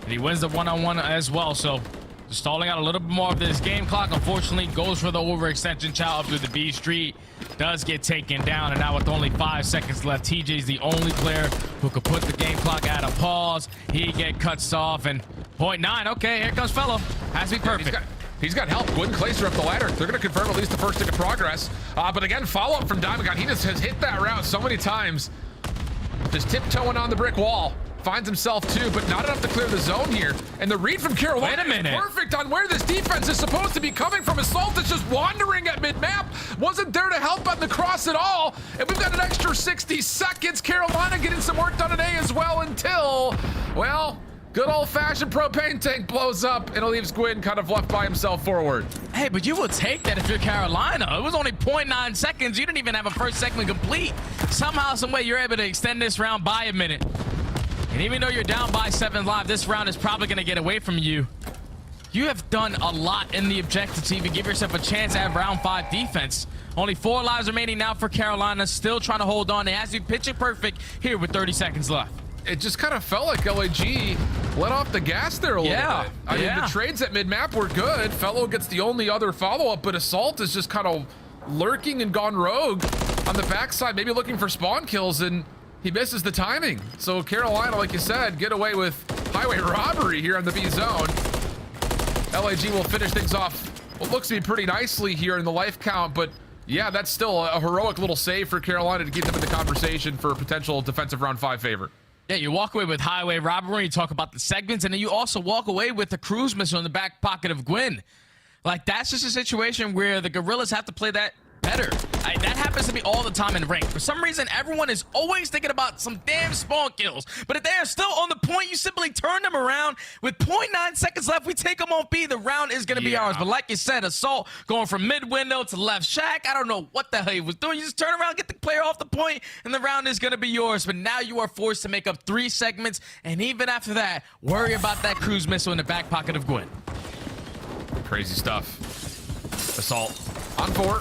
And he wins the one-on-one as well, so just stalling out a little bit more of this game clock. Unfortunately, goes for the overextension chow up through the B street. Does get taken down, and now with only 5 seconds left, TJ's the only player who could put the game clock at a pause. He get cuts off, and 0.9. Okay, here comes Fellow. Has to be perfect. He's got help. Gwyn Clayster up the ladder. They're going to confirm at least the first tick of progress. But again, follow-up from Diamondcon. He just has hit that route so many times. Just tiptoeing on the brick wall. Finds himself too, but not enough to clear the zone here. And the read from Carolina Wait a minute. is perfect on where this defense is supposed to be coming from. Assault is just wandering at mid-map. Wasn't there to help on the cross at all. And we've got an extra 60 seconds. Carolina getting some work done today as well until, well, good old-fashioned propane tank blows up, and it leaves Gwyn kind of left by himself forward. Hey, but you will take that if you're Carolina. It was only 0.9 seconds. You didn't even have a first segment complete. Somehow, some way, you're able to extend this round by a minute. And even though you're down by 7 live, this round is probably going to get away from you. You have done a lot in the objective to even give yourself a chance at round 5 defense. Only 4 lives remaining now for Carolina. Still trying to hold on. It has to be pitching perfect here with 30 seconds left. It just kind of felt like LAG let off the gas there a little bit. I mean, the trades at mid-map were good. Fellow gets the only other follow-up, but Assault is just kind of lurking and gone rogue on the backside, maybe looking for spawn kills, and he misses the timing. So Carolina, like you said, get away with highway robbery here on the B zone. LAG will finish things off what looks to be pretty nicely here in the life count, but yeah, that's still a heroic little save for Carolina to keep them in the conversation for a potential defensive round 5 favor. Yeah, you walk away with highway robbery, you talk about the segments, and then you also walk away with the cruise missile in the back pocket of Gwyn. Like, that's just a situation where the Gorillas have to play that better. That happens to me all the time in rank. For some reason, everyone is always thinking about some damn spawn kills. But if they are still on the point, you simply turn them around. With 0.9 seconds left, we take them on B. The round is going to be ours. But like you said, Assault going from mid-window to left shack. I don't know what the hell he was doing. You just turn around, get the player off the point, and the round is going to be yours. But now you are forced to make up 3 segments. And even after that, worry about that cruise missile in the back pocket of Gwyn. Crazy stuff. Assault on 4.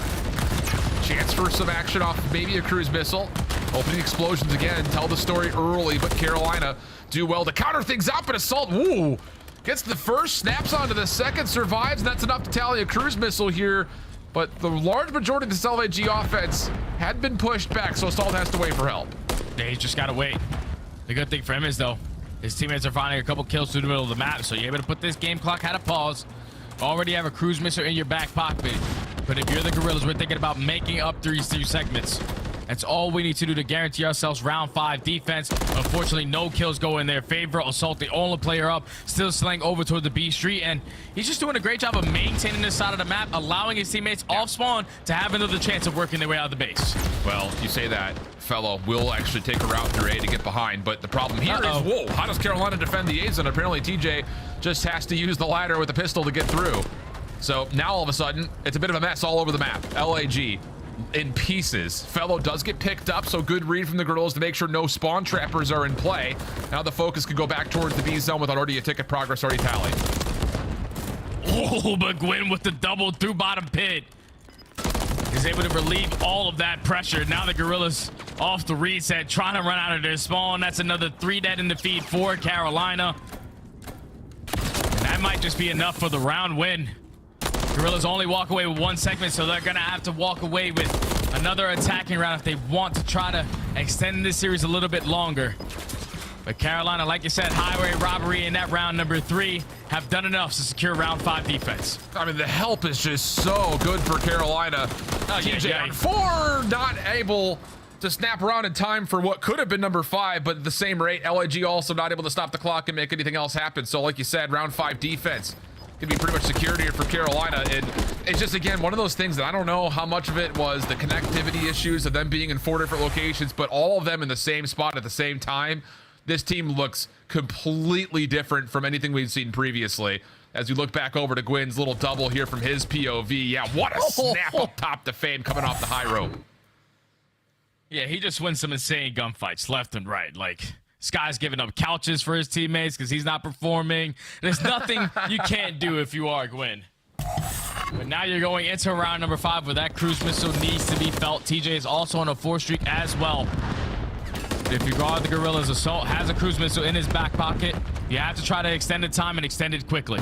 Chance for some action off maybe a cruise missile. Opening explosions again. Tell the story early, but Carolina do well to counter things out, but Assault, woo, gets the first, snaps onto the second, survives, and that's enough to tally a cruise missile here. But the large majority of the LAG offense had been pushed back, so Assault has to wait for help. Yeah, he's just got to wait. The good thing for him is, though, his teammates are finding a couple kills through the middle of the map, so you're able to put this game clock at a pause. Already have a cruise missile in your back pocket. But if you're the Gorillas, we're thinking about making up 3 segments. That's all we need to do to guarantee ourselves round 5 defense. Unfortunately, no kills go in their favor. Assault, the only player up, still slaying over toward the B street, and he's just doing a great job of maintaining this side of the map, allowing his teammates off spawn to have another chance of working their way out of the base. Well, you say that, Fellow will actually take a route through A to get behind, but the problem here is, whoa, how does Carolina defend the A zone? Apparently TJ just has to use the ladder with a pistol to get through. So now all of a sudden, it's a bit of a mess all over the map. LAG in pieces. Fellow does get picked up, so good read from the Gorillas to make sure no spawn trappers are in play. Now the focus could go back towards the B zone with already a ticket progress already tallied. Oh, but Gwyn with the double through bottom pit is able to relieve all of that pressure. Now the Gorillas off the reset, trying to run out of their spawn. That's another 3 dead in the feed for Carolina. And that might just be enough for the round win. Gorillas only walk away with 1 segment, so they're gonna have to walk away with another attacking round if they want to try to extend this series a little bit longer. But Carolina, like you said, highway robbery in that round number 3 have done enough to secure round 5 defense. I mean, the help is just so good for Carolina. TJ on 4, not able to snap around in time for what could have been number 5, but at the same rate, LAG also not able to stop the clock and make anything else happen. So like you said, round 5 defense could be pretty much secured here for Carolina. And it's just, again, one of those things that I don't know how much of it was the connectivity issues of them being in 4 different locations, but all of them in the same spot at the same time. This team looks completely different from anything we've seen previously. As we look back over to Gwyn's little double here from his POV. Yeah, what a snap up top to Fame coming off the high rope. Yeah, he just wins some insane gunfights left and right. Like, this guy's giving up couches for his teammates because he's not performing. There's nothing you can't do if you are Gwyn. But now you're going into round number 5 where that cruise missile needs to be felt. TJ is also on a 4 streak as well. If you guard the Gorillas, Assault has a cruise missile in his back pocket. You have to try to extend the time and extend it quickly.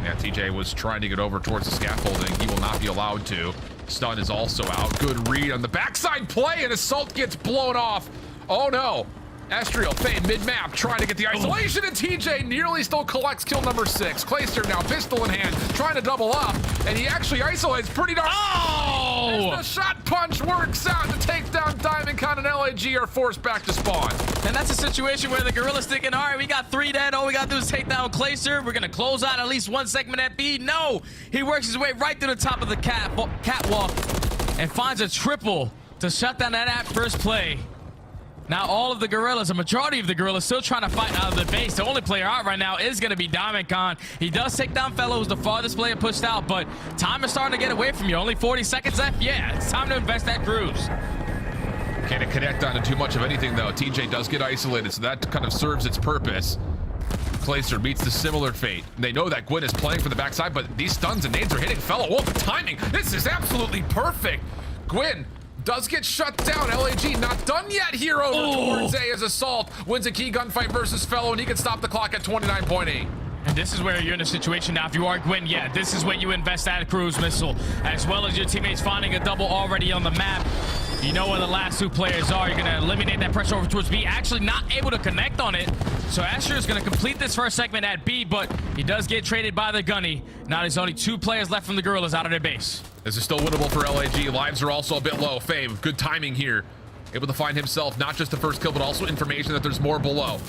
Yeah, TJ was trying to get over towards the scaffolding. He will not be allowed to. Stun is also out. Good read on the backside play, and Assault gets blown off. Oh no. Estriel, Fame, mid-map, trying to get the isolation, and TJ nearly still collects kill number 6. Clayster now, pistol in hand, trying to double up, and he actually isolates pretty darn. Oh! The shot punch works out to take down Diamond Con, and LAG are forced back to spawn. And that's a situation where the Gorillas thinking, all right, we got 3 dead. All we got to do is take down Clayster. We're going to close out at least 1 segment at B. No! He works his way right through the top of the catwalk and finds a triple to shut down that first play. Now all of the Gorillas, a majority of the Gorillas, still trying to fight out of the base. The only player out right now is going to be Diamond Con. He does take down Fellow, who's the farthest player pushed out, but time is starting to get away from you. Only 40 seconds left. Yeah, it's time to invest that cruise. Can't connect onto too much of anything, though. TJ does get isolated, so that kind of serves its purpose. Clayster meets the similar fate. They know that Gwyn is playing for the backside, but these stuns and nades are hitting Fellow. Whoa, the timing. This is absolutely perfect. Gwyn does get shut down. LAG not done yet here over towards A as Assault wins a key gunfight versus Fellow, and he can stop the clock at 29.8. And this is where you're in a situation now. If you are Gwyn, yeah, this is when you invest that cruise missile, as well as your teammates finding a double already on the map. You know where the last 2 players are. You're going to eliminate that pressure over towards B. Actually not able to connect on it. So Asher is going to complete this first segment at B, but he does get traded by the Gunny. Now there's only 2 players left from the Gorillas out of their base. This is still winnable for LAG. Lives are also a bit low. Fame, good timing here. Able to find himself not just the first kill, but also information that there's more below.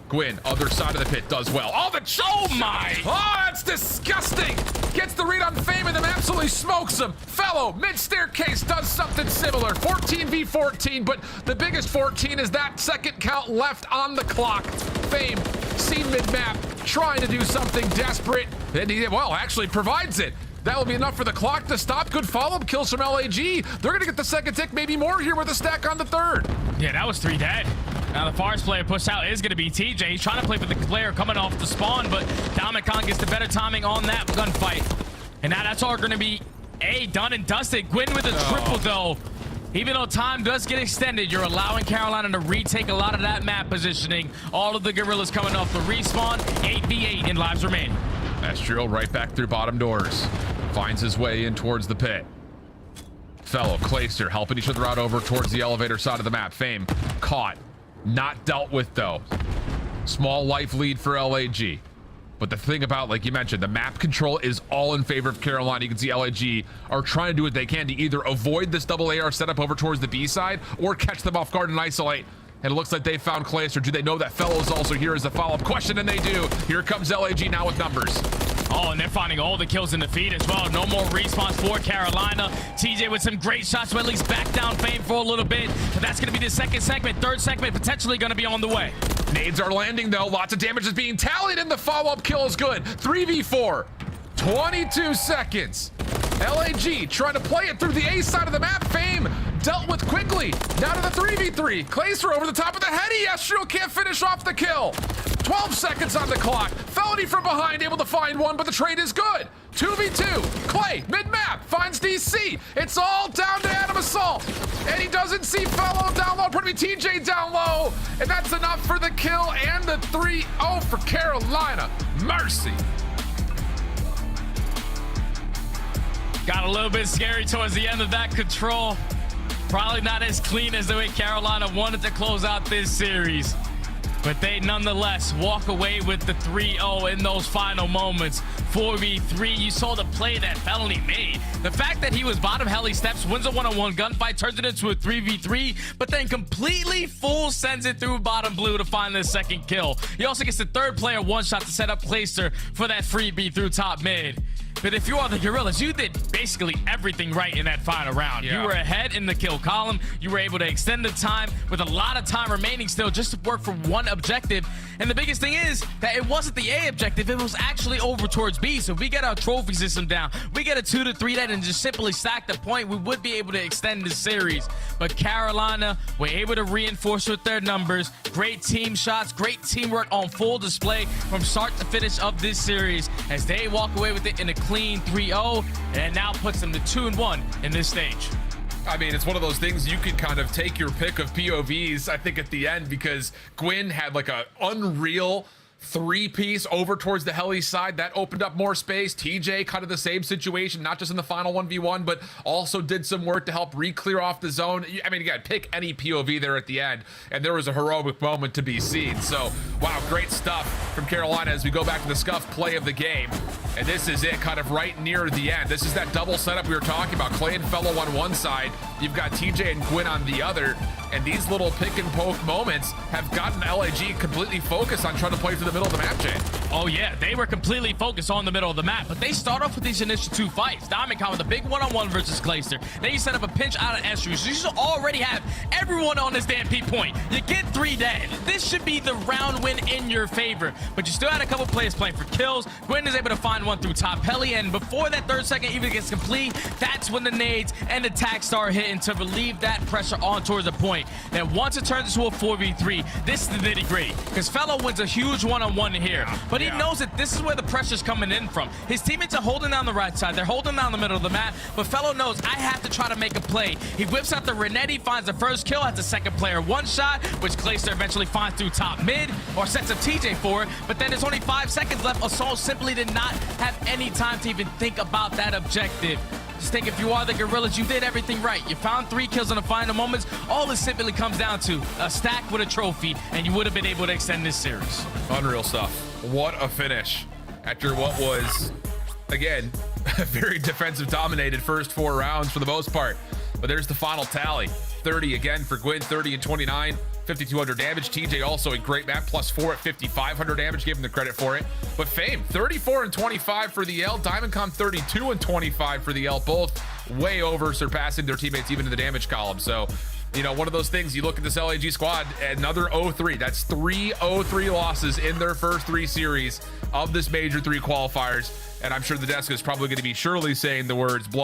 Gwyn, other side of the pit, does well. Oh, the oh my! Oh, that's disgusting! Gets the read on Fame and then absolutely smokes him. Fellow, mid-staircase, does something similar. 14 v 14, but the biggest 14 is that second count left on the clock. Fame, seen mid-map, trying to do something desperate, and he, well, actually provides it. That will be enough for the clock to stop. Good follow-up kills from LAG. They're gonna get the second tick, maybe more here with a stack on the third. Yeah, that was 3 dead. Now the farthest player pushed out is gonna be TJ. He's trying to play for the player coming off the spawn, but Diamond Con gets the better timing on that gunfight. And now that's all gonna be A, done and dusted. Gwyn with a triple though. Even though time does get extended, you're allowing Carolina to retake a lot of that map positioning. All of the Gorillas coming off the respawn. 8v8 in lives remaining. Estriel right back through bottom doors. Finds his way in towards the pit. Fellow, Clayster helping each other out over towards the elevator side of the map. Fame caught. Not dealt with though. Small life lead for LAG. But the thing about, like you mentioned, the map control is all in favor of Carolina. You can see LAG are trying to do what they can to either avoid this double AR setup over towards the B side or catch them off guard and isolate. And it looks like they found Clayster. Do they know that Fellow's also here as a follow-up question? And they do. Here comes LAG now with numbers. Oh, and they're finding all the kills in the feed as well. No more respawns for Carolina. TJ with some great shots to at least back down Fame for a little bit. But that's going to be the second segment. Third segment potentially going to be on the way. Nades are landing, though. Lots of damage is being tallied, and the follow-up kill is good. 3v4. 22 seconds. LAG trying to play it through the A side of the map. Fame dealt with quickly. Now to the 3v3. Clayster over the top of the head. Astro can't finish off the kill. 12 seconds on the clock. Felony from behind, able to find one, but the trade is good. 2v2. Clay, mid-map, finds DC. It's all down to Adam Assault. And he doesn't see Fellow down low. Probably TJ down low. And that's enough for the kill and the 3-0 for Carolina. Mercy. Got a little bit scary towards the end of that control. Probably not as clean as the way Carolina wanted to close out this series. But they nonetheless walk away with the 3-0 in those final moments. 4v3, you saw the play that Felony made. The fact that he was bottom heli steps, wins a one-on-one gunfight, turns it into a 3v3, but then completely full sends it through bottom blue to find the second kill. He also gets the third player one shot to set up Clayster for that freebie through top mid. But if you are the Gorillas, you did basically everything right in that final round. Yeah. You were ahead in the kill column. You were able to extend the time with a lot of time remaining still just to work for one objective. And the biggest thing is that it wasn't the A objective. It was actually over towards B. So if we get our trophy system down, we get a 2-3 that and just simply stack the point, we would be able to extend the series. But Carolina were able to reinforce with their numbers. Great team shots, great teamwork on full display from start to finish of this series as they walk away with it in a clean 3-0 and now puts them to 2-1 in this stage. I mean, it's one of those things you can kind of take your pick of POVs, I think, at the end, because Gwyn had like a unreal three-piece over towards the heli side that opened up more space. TJ kind of the same situation, not just in the final 1v1, but also did some work to help re-clear off the zone. I mean, again, pick any POV there at the end, and there was a heroic moment to be seen. So, wow, great stuff from Carolina as we go back to the Scuff play of the game. And this is it, kind of right near the end. This is that double setup we were talking about. Clay and Fellow on one side, you've got TJ and Gwyn on the other, and these little pick and poke moments have gotten LAG completely focused on trying to play through the middle of the map, Jay. Oh yeah, they were completely focused on the middle of the map, but they start off with these initial two fights. Diamond with a big one-on-one versus Clayster. Then you set up a pinch out of Estru, so you should already have everyone on this damn peak point. You get 3 dead. This should be the round win in your favor, but you still had a couple players playing for kills. Gwyn is able to find one through top heli, and before that third second even gets complete, that's when the nades and the tags start hitting to relieve that pressure on towards the point. Then once it turns into a 4v3, this is the nitty-gritty, because Fellow wins a huge one-on-one here, but he knows that this is where the pressure's coming in from. His teammates are holding down the right side, they're holding down the middle of the map, but Fellow knows I have to try to make a play. He whips out the Renetti, finds the first kill, has the second player one shot, which Clayster eventually finds through top mid, or sets up TJ for it, but then there's only 5 seconds left. Assault simply did not have any time to even think about that objective. Just think, if you are the Gorillas, you did everything right. You found 3 kills in the final moments. All this simply comes down to a stack with a trophy, and you would have been able to extend this series. Unreal stuff. What a finish after what was, again, very defensive dominated first 4 rounds for the most part. But there's the final tally. 30 again for Gwyn, 30 and 29. 5,200 damage. TJ also a great map, +4 at 5,500 damage. Give him the credit for it. But Fame, 34 and 25 for the L. Diamondcom, 32 and 25 for the L. Both way over, surpassing their teammates even in the damage column. So, you know, one of those things, you look at this LAG squad, another 0-3. That's 3 0-3 losses in their first 3 series of this Major 3 qualifiers. And I'm sure the desk is probably going to be surely saying the words blow